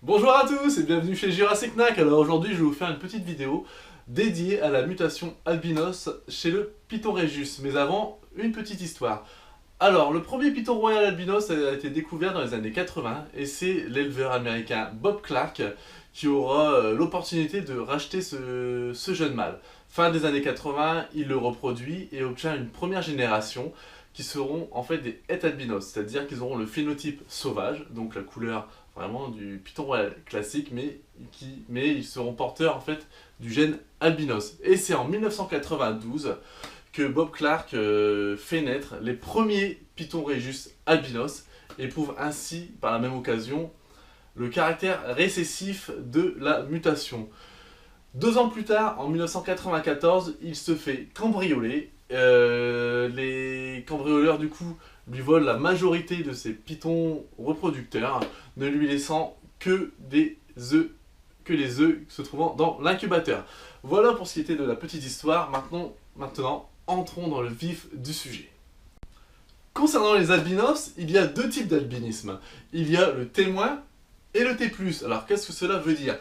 Bonjour à tous et bienvenue chez Jurassic Knack. Alors aujourd'hui je vais vous faire une petite vidéo dédiée à la mutation albinos chez le Python Rhésus. Mais avant, une petite histoire. Alors le premier Python royal albinos a été découvert dans les années 80 et c'est l'éleveur américain Bob Clark qui aura l'opportunité de racheter ce jeune mâle. Fin des années 80, il le reproduit et obtient une première génération qui seront en fait des het albinos, c'est-à-dire qu'ils auront le phénotype sauvage, donc la couleur vraiment du Python royal classique, mais ils seront porteurs en fait du gène albinos. Et c'est en 1992 que Bob Clark fait naître les premiers Python Rhésus albinos et prouve ainsi par la même occasion le caractère récessif de la mutation. 2 ans plus tard, en 1994, il se fait cambrioler. Les cambrioleurs du coup lui volent la majorité de ses pitons reproducteurs, ne lui laissant que les œufs se trouvant dans l'incubateur. Voilà pour ce qui était de la petite histoire. Maintenant, entrons dans le vif du sujet. Concernant les albinos, il y a 2 types d'albinisme. Il y a le témoin et le T+. Alors qu'est-ce que cela veut dire?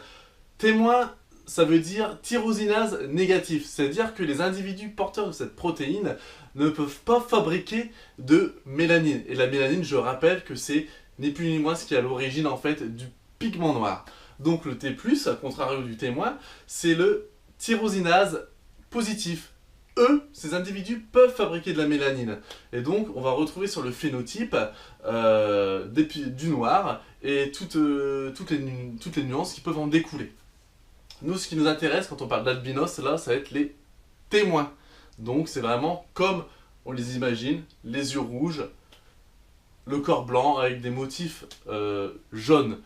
Témoin, ça veut dire tyrosinase négatif, c'est-à-dire que les individus porteurs de cette protéine ne peuvent pas fabriquer de mélanine. Et la mélanine, je rappelle que c'est ni plus ni moins ce qui est à l'origine en fait du pigment noir. Donc le T+, à contrario du témoin, c'est le tyrosinase positif. Eux, ces individus peuvent fabriquer de la mélanine. Et donc, on va retrouver sur le phénotype du noir et toutes les nuances qui peuvent en découler. Nous, ce qui nous intéresse quand on parle d'albinos, là, ça va être les témoins. Donc, c'est vraiment comme on les imagine, les yeux rouges, le corps blanc avec des motifs jaunes.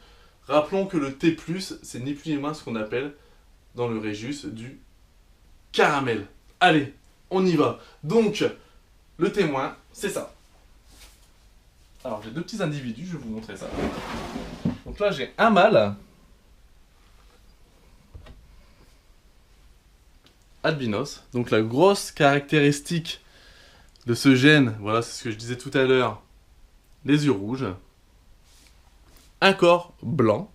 Rappelons que le T+, c'est ni plus ni moins ce qu'on appelle dans le Rhésus du caramel. Allez, on y va. Donc, le témoin, c'est ça. Alors, j'ai 2 petits individus, je vais vous montrer ça. Donc là, j'ai un mâle albinos. Donc la grosse caractéristique de ce gène, voilà, c'est ce que je disais tout à l'heure, les yeux rouges, un corps blanc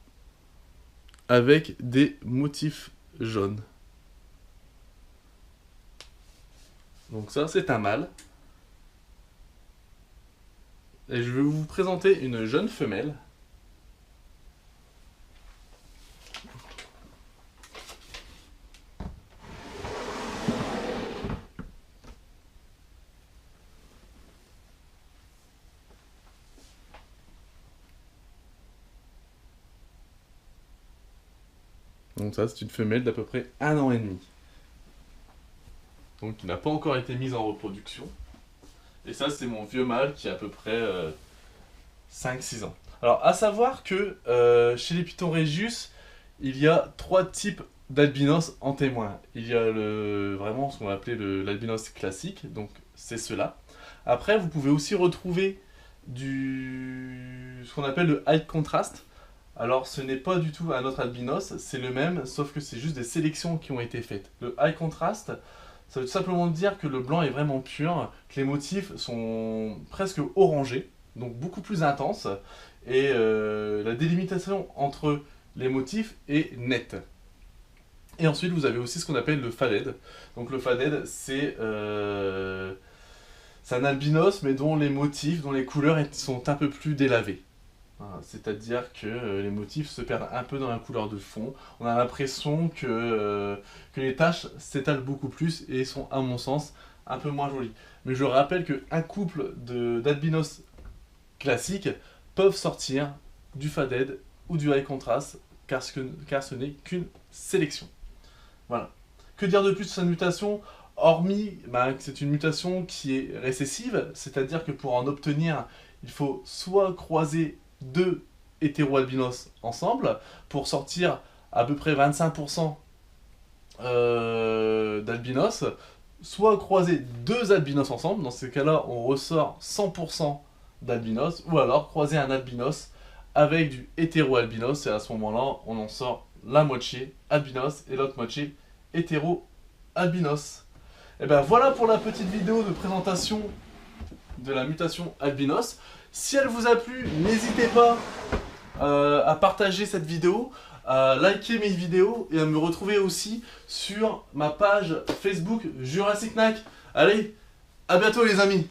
avec des motifs jaunes. Donc ça, c'est un mâle. Et je vais vous présenter une jeune femelle. Donc ça, c'est une femelle d'à peu près 1 an et demi. Donc qui n'a pas encore été mise en reproduction. Et ça, c'est mon vieux mâle qui a à peu près 5-6 ans. Alors, à savoir que chez les Python Rhésus, il y a 3 types d'albinos en témoin. Il y a vraiment ce qu'on va appeler l'albinos classique, donc c'est cela. Après, vous pouvez aussi retrouver ce qu'on appelle le high contrast. Alors, ce n'est pas du tout un autre albinos, c'est le même, sauf que c'est juste des sélections qui ont été faites. Le high contrast, ça veut tout simplement dire que le blanc est vraiment pur, que les motifs sont presque orangés, donc beaucoup plus intenses, et la délimitation entre les motifs est nette. Et ensuite, vous avez aussi ce qu'on appelle le faded. Donc le faded, c'est un albinos, mais dont les motifs, dont les couleurs sont un peu plus délavées. Voilà, c'est-à-dire que les motifs se perdent un peu dans la couleur de fond. On a l'impression que les taches s'étalent beaucoup plus et sont, à mon sens, un peu moins jolies. Mais je rappelle qu'un couple d'albinos classiques peuvent sortir du faded ou du high contrast, car ce n'est qu'une sélection. Voilà. Que dire de plus sur cette mutation, hormis que c'est une mutation qui est récessive, c'est-à-dire que pour en obtenir, il faut soit croiser 2 hétéroalbinos ensemble pour sortir à peu près 25% d'albinos, soit croiser 2 albinos ensemble, dans ces cas-là on ressort 100% d'albinos, ou alors croiser un albinos avec du hétéroalbinos, et à ce moment-là on en sort la moitié albinos et l'autre moitié hétéroalbinos. Et ben voilà pour la petite vidéo de présentation de la mutation albinos. Si elle vous a plu, n'hésitez pas à partager cette vidéo, à liker mes vidéos et à me retrouver aussi sur ma page Facebook Jurassic Knack. Allez, à bientôt les amis!